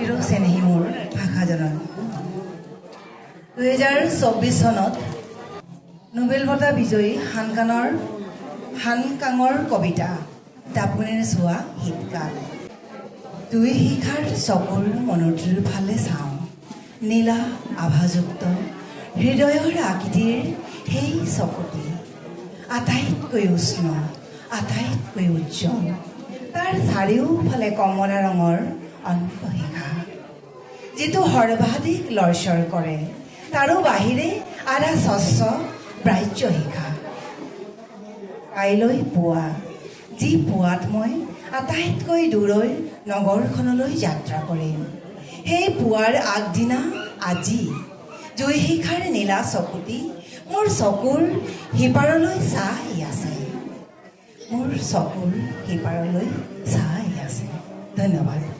চিৰ চেনেহী মোৰ ভাষাজনক 2024 চনত নোবেল বঁটা বিজয়ী হানকাঙৰ কবিতা দাপোনেৰ ছোৱা শীতকাল দুই শিখাৰ চকুৰ মনোটিৰ ফালে চাওঁ নীলা আভাযুক্ত হৃদয়ৰ আকৃতিৰ সেই চকুটি আটাইতকৈ উষ্ণ আটাইতকৈ উজ্জ্বল তাৰ চাৰিওফালে কমলা ৰঙৰ অন্তশিখা যিটো সৰ্বাধিক লৰচৰ কৰে তাৰো বাহিৰে আধা স্বচ্ছ ব্ৰাহ্য শিখা কাইলৈ পুৱা যি পুৱাত মই আটাইতকৈ দূৰৈৰ নগৰখনলৈ যাত্ৰা কৰিম সেই পুৱাৰ আগদিনা আজি জুই শিখাৰ নীলা চকুটি মোৰ চকুৰ সিপাৰলৈ চাই আছে মোৰ চকুৰ সিপাৰলৈ চাই আছে ধন্যবাদ